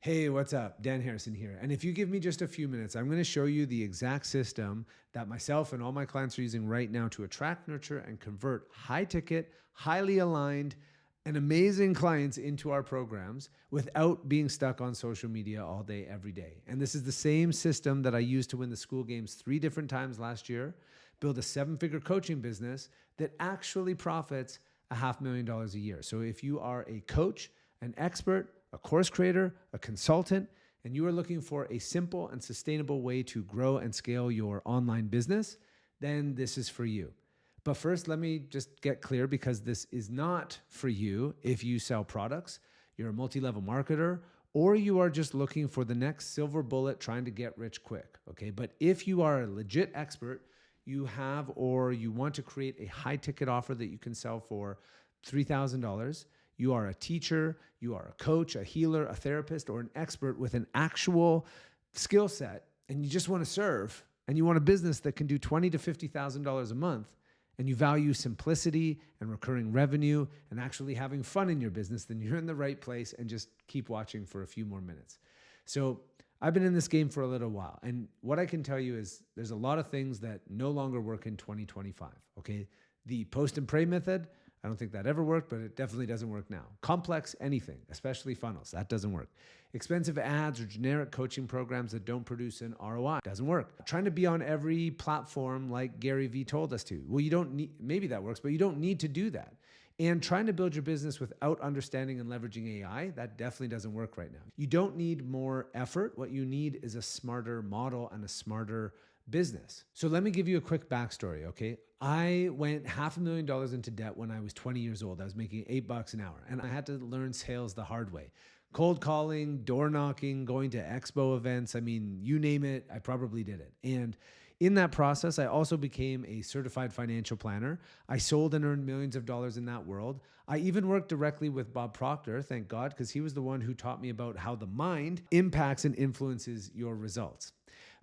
Hey, what's up? Dan Harrison here. And if you give me just a few minutes, I'm going to show you the exact system that myself and all my clients are using right now to attract, nurture, and convert high ticket, highly aligned, and amazing clients into our programs without being stuck on social media all day, every day. And this is the same system that I used to win the school games 3 different times last year, build a 7-figure coaching business that actually profits $500,000 a year. So if you are a coach, an expert, a course creator, a consultant, and you are looking for a simple and sustainable way to grow and scale your online business, then this is for you. But first, let me just get clear, because this is not for you if you sell products, you're a multi-level marketer, or you are just looking for the next silver bullet trying to get rich quick, okay? But if you are a legit expert, you have or you want to create a high ticket offer that you can sell for $3,000, you are a teacher, you are a coach, a healer, a therapist, or an expert with an actual skill set, and you just want to serve, and you want a business that can do $20,000 to $50,000 a month, and you value simplicity and recurring revenue and actually having fun in your business, then you're in the right place, and just keep watching for a few more minutes. So I've been in this game for a little while, and what I can tell you is there's a lot of things that no longer work in 2025, okay? The post and pray method, I don't think that ever worked, but it definitely doesn't work now. Complex anything, especially funnels, that doesn't work. Expensive ads or generic coaching programs that don't produce an ROI, doesn't work. Trying to be on every platform like Gary Vee told us to. Well, you don't need, maybe that works, but you don't need to do that. And trying to build your business without understanding and leveraging AI, that definitely doesn't work right now. You don't need more effort. What you need is a smarter model and a smarter business. So let me give you a quick backstory, okay? I went $500,000 into debt when I was 20 years old. I was making $8 an hour, and I had to learn sales the hard way. Cold calling, door knocking, going to expo events. I mean, you name it, I probably did it. And in that process, I also became a certified financial planner. I sold and earned millions of dollars in that world. I even worked directly with Bob Proctor, thank God, because he was the one who taught me about how the mind impacts and influences your results.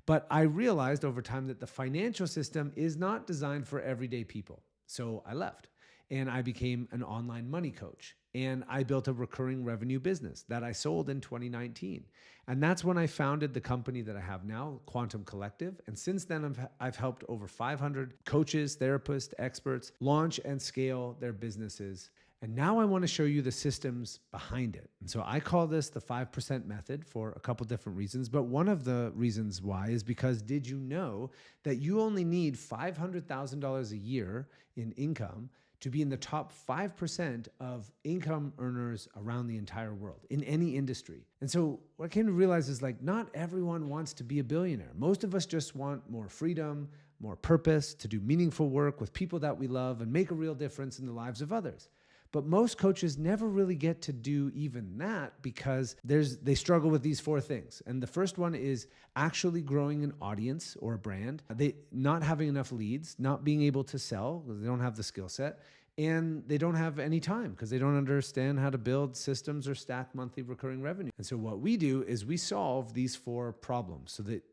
But I realized over time that the financial system is not designed for everyday people. So I left and I became an online money coach. And I built a recurring revenue business that I sold in 2019. And that's when I founded the company that I have now, Quantum Collective. And since then, I've helped over 500 coaches, therapists, experts launch and scale their businesses. And now I want to show you the systems behind it. And so I call this the 5% method for a couple different reasons. But one of the reasons why is because, did you know that you only need $500,000 a year in income to be in the top 5% of income earners around the entire world in any industry? And so what I came to realize is, like, not everyone wants to be a billionaire. Most of us just want more freedom, more purpose, to do meaningful work with people that we love and make a real difference in the lives of others. But most coaches never really get to do even that, because they struggle with these 4 things. And the first one is actually growing an audience or a brand. They not having enough leads, not being able to sell because they don't have the skill set, and they don't have any time because they don't understand how to build systems or stack monthly recurring revenue. And so what we do is we solve these 4 problems so that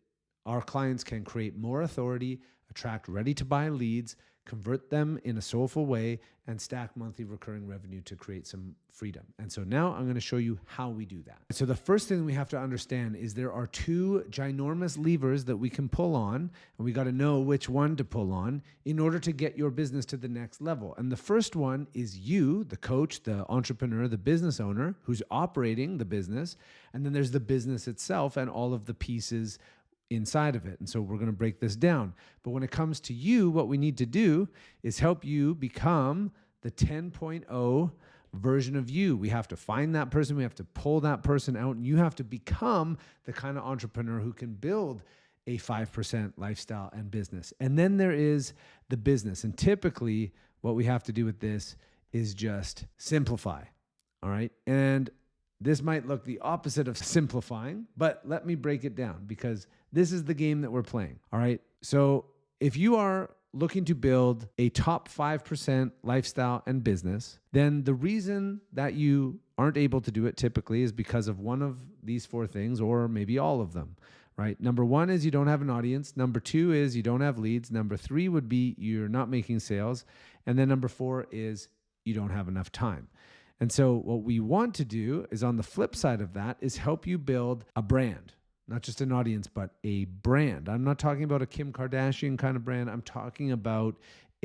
our clients can create more authority, attract ready-to-buy leads, convert them in a soulful way, and stack monthly recurring revenue to create some freedom. And so now I'm going to show you how we do that. So the first thing we have to understand is there are 2 ginormous levers that we can pull on, and we got to know which one to pull on in order to get your business to the next level. And the first one is you, the coach, the entrepreneur, the business owner who's operating the business. And then there's the business itself and all of the pieces inside of it. And so we're going to break this down. But when it comes to you, what we need to do is help you become the 10.0 version of you. We have to find that person. We have to pull that person out, and you have to become the kind of entrepreneur who can build a 5% lifestyle and business. And then there is the business. And typically what we have to do with this is just simplify. All right. And this might look the opposite of simplifying, but let me break it down, because this is the game that we're playing. All right. So if you are looking to build a top 5% lifestyle and business, then the reason that you aren't able to do it typically is because of one of these 4 things, or maybe all of them, right? Number 1 is you don't have an audience. Number 2 is you don't have leads. Number 3 would be you're not making sales. And then number 4 is you don't have enough time. And so what we want to do is, on the flip side of that, is help you build a brand, not just an audience, but a brand. I'm not talking about a Kim Kardashian kind of brand. I'm talking about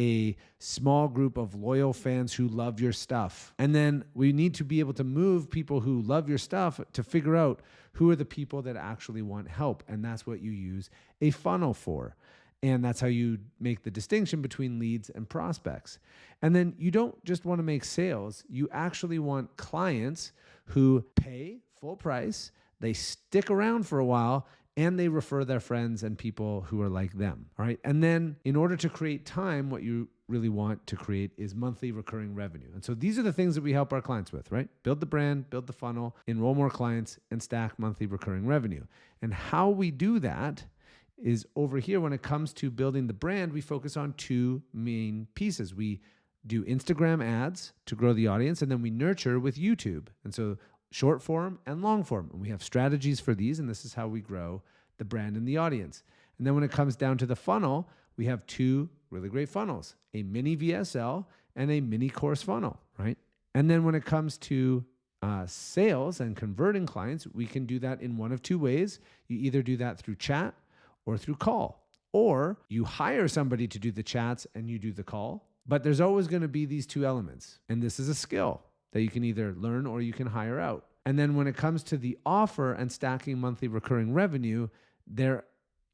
a small group of loyal fans who love your stuff. And then we need to be able to move people who love your stuff to figure out who are the people that actually want help. And that's what you use a funnel for. And that's how you make the distinction between leads and prospects. And then you don't just want to make sales. You actually want clients who pay full price, they stick around for a while, and they refer their friends and people who are like them. All right. And then in order to create time, what you really want to create is monthly recurring revenue. And so these are the things that we help our clients with, right? Build the brand, build the funnel, enroll more clients, and stack monthly recurring revenue. And how we do that is over here. When it comes to building the brand, we focus on two main pieces. We do Instagram ads to grow the audience, and then we nurture with YouTube. And so short form and long form. And we have strategies for these, and this is how we grow the brand and the audience. And then when it comes down to the funnel, we have two really great funnels, a mini VSL and a mini course funnel, right? And then when it comes to sales and converting clients, we can do that in one of two ways. You either do that through chat or through call, or you hire somebody to do the chats and you do the call. But there's always going to be these two elements. And this is a skill that you can either learn or you can hire out. And then when it comes to the offer and stacking monthly recurring revenue,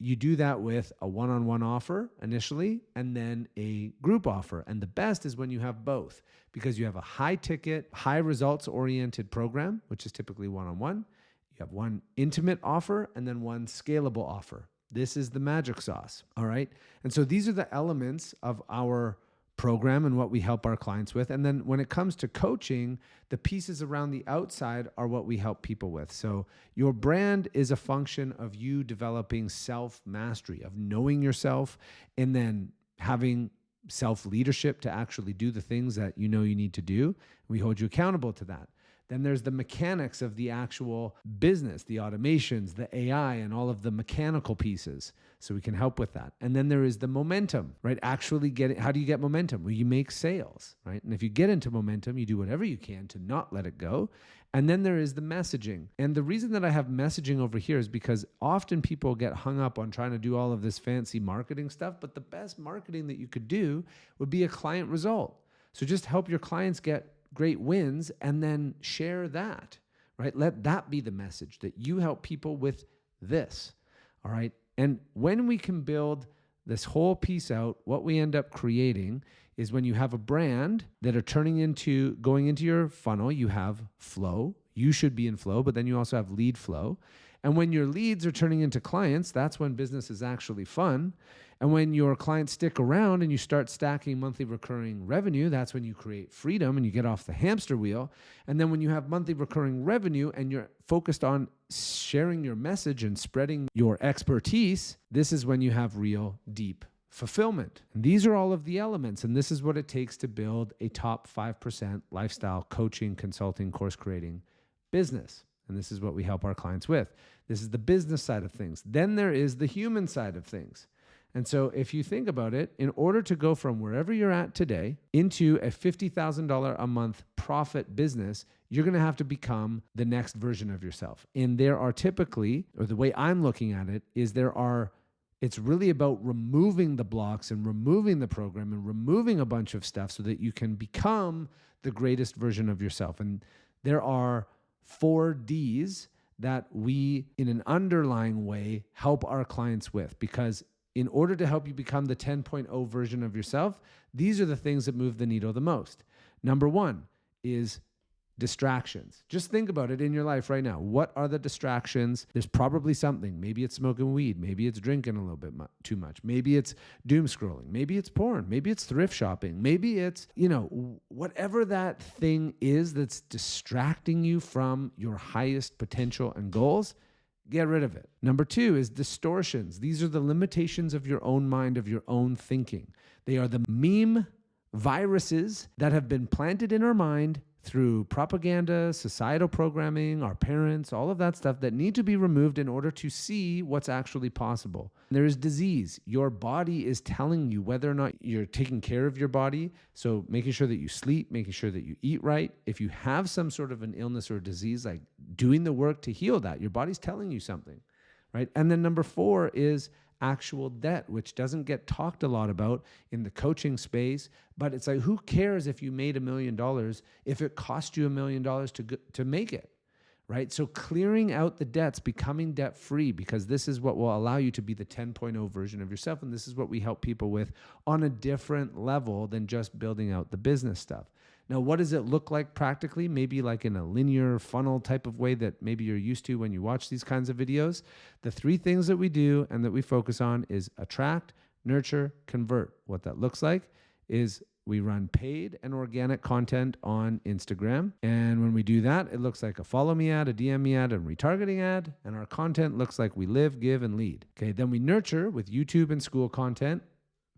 you do that with a one-on-one offer initially and then a group offer. And the best is when you have both, because you have a high ticket, high results oriented program, which is typically one-on-one. You have one intimate offer and then one scalable offer. This is the magic sauce. All right. And so these are the elements of our program and what we help our clients with. And then when it comes to coaching, the pieces around the outside are what we help people with. So your brand is a function of you developing self-mastery, of knowing yourself, and then having self-leadership to actually do the things that you know you need to do. We hold you accountable to that. Then there's the mechanics of the actual business, the automations, the AI, and all of the mechanical pieces. So we can help with that. And then there is the momentum, right? Actually how do you get momentum? Well, you make sales, right? And if you get into momentum, you do whatever you can to not let it go. And then there is the messaging. And the reason that I have messaging over here is because often people get hung up on trying to do all of this fancy marketing stuff, but the best marketing that you could do would be a client result. So just help your clients get great wins and then share that, right? Let that be the message, that you help people with this, all right? And when we can build this whole piece out, what we end up creating is when you have a brand that are going into your funnel, you have flow. You should be in flow, but then you also have lead flow. And when your leads are turning into clients, that's when business is actually fun. And when your clients stick around and you start stacking monthly recurring revenue, that's when you create freedom and you get off the hamster wheel. And then when you have monthly recurring revenue and you're focused on sharing your message and spreading your expertise, this is when you have real deep fulfillment. And these are all of the elements. And this is what it takes to build a top 5% lifestyle coaching, consulting, course creating business. And this is what we help our clients with. This is the business side of things. Then there is the human side of things. And so if you think about it, in order to go from wherever you're at today into a $50,000 a month profit business, you're going to have to become the next version of yourself. And there are typically, or the way I'm looking at it, is it's really about removing the blocks and removing the program and removing a bunch of stuff so that you can become the greatest version of yourself. And there are 4 Ds that we, in an underlying way, help our clients with, because in order to help you become the 10.0 version of yourself, these are the things that move the needle the most. Number 1 is distractions. Just think about it in your life right now. What are the distractions? There's probably something. Maybe it's smoking weed. Maybe it's drinking a little bit too much. Maybe it's doom scrolling. Maybe it's porn. Maybe it's thrift shopping. Maybe it's, whatever that thing is that's distracting you from your highest potential and goals. Get rid of it. Number 2 is distortions. These are the limitations of your own mind, of your own thinking. They are the meme viruses that have been planted in our mind through propaganda, societal programming, our parents, all of that stuff that need to be removed in order to see what's actually possible. There is disease. Your body is telling you whether or not you're taking care of your body. So making sure that you sleep, making sure that you eat right. If you have some sort of an illness or disease, like doing the work to heal that, your body's telling you something, right? And then number 4 is actual debt, which doesn't get talked a lot about in the coaching space. But it's like, who cares if you made $1 million if it cost you $1 million to make it, right? So clearing out the debts, becoming debt free, because this is what will allow you to be the 10.0 version of yourself. And this is what we help people with on a different level than just building out the business stuff. Now, what does it look like practically? Maybe like in a linear funnel type of way that maybe you're used to when you watch these kinds of videos. The 3 things that we do and that we focus on is attract, nurture, convert. What that looks like is we run paid and organic content on Instagram. And when we do that, it looks like a follow me ad, a DM me ad, and retargeting ad. And our content looks like we live, give, and lead. Okay, then we nurture with YouTube and school content,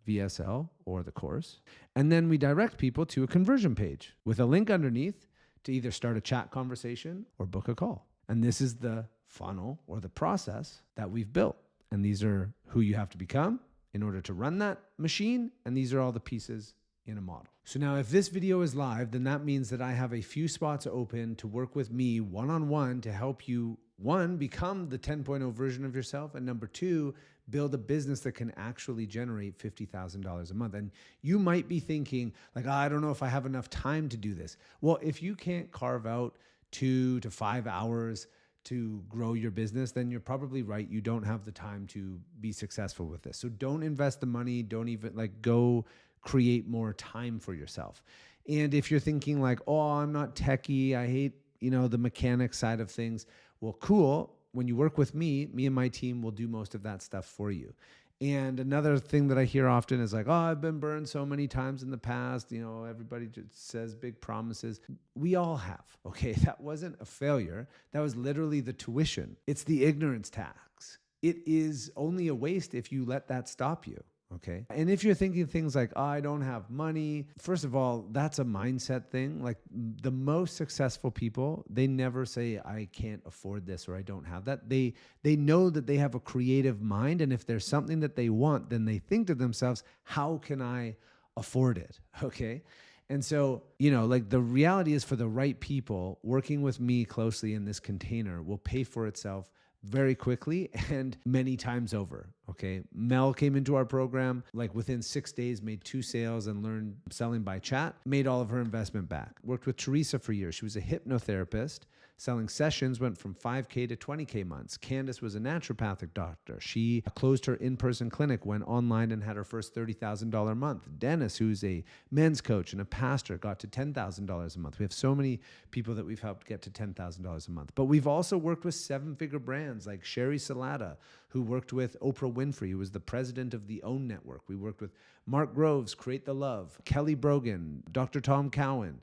VSL or the course. And then we direct people to a conversion page with a link underneath to either start a chat conversation or book a call. And this is the funnel or the process that we've built. And these are who you have to become in order to run that machine. And these are all the pieces in a model. So now if this video is live, then that means that I have a few spots open to work with me one-on-one to help you, 1, become the 10.0 version of yourself, and number 2, build a business that can actually generate $50,000 a month. And you might be thinking like, I don't know if I have enough time to do this. Well, if you can't carve out 2 to 5 hours to grow your business, then you're probably right. You don't have the time to be successful with this. So don't invest the money. Don't even go create more time for yourself. And if you're thinking like, oh, I'm not techie, I hate, the mechanic side of things. Well, cool. When you work with me and my team will do most of that stuff for you. And another thing that I hear often is like, oh, I've been burned so many times in the past. Everybody just says big promises. We all have, okay? That wasn't a failure. That was literally the tuition. It's the ignorance tax. It is only a waste if you let that stop you. Okay. And if you're thinking things like, oh, I don't have money, first of all, that's a mindset thing. Like the most successful people, they never say, I can't afford this or I don't have that. They know that they have a creative mind. And if there's something that they want, then they think to themselves, how can I afford it? Okay. And so, the reality is for the right people, working with me closely in this container will pay for itself very quickly and many times over. Okay. Mel came into our program, within 6 days, made 2 sales and learned selling by chat, made all of her investment back. Worked with Teresa for years. She was a hypnotherapist. Selling sessions went from 5K to 20K months. Candace was a naturopathic doctor. She closed her in-person clinic, went online and had her first $30,000 a month. Dennis, who's a men's coach and a pastor, got to $10,000 a month. We have so many people that we've helped get to $10,000 a month. But we've also worked with 7-figure brands like Sherry Salata, who worked with Oprah Winfrey, who was the president of the OWN Network. We worked with Mark Groves, Create the Love, Kelly Brogan, Dr. Tom Cowan,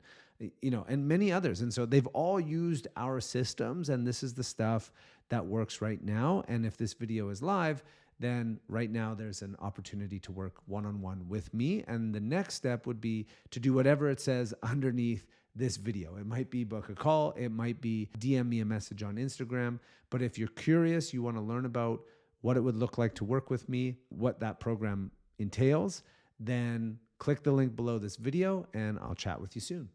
and many others. And so they've all used our systems, and this is the stuff that works right now. And if this video is live, then right now there's an opportunity to work one-on-one with me. And the next step would be to do whatever it says underneath this video. It might be book a call. It might be DM me a message on Instagram. But if you're curious, you want to learn about what it would look like to work with me, what that program entails, then click the link below this video and I'll chat with you soon.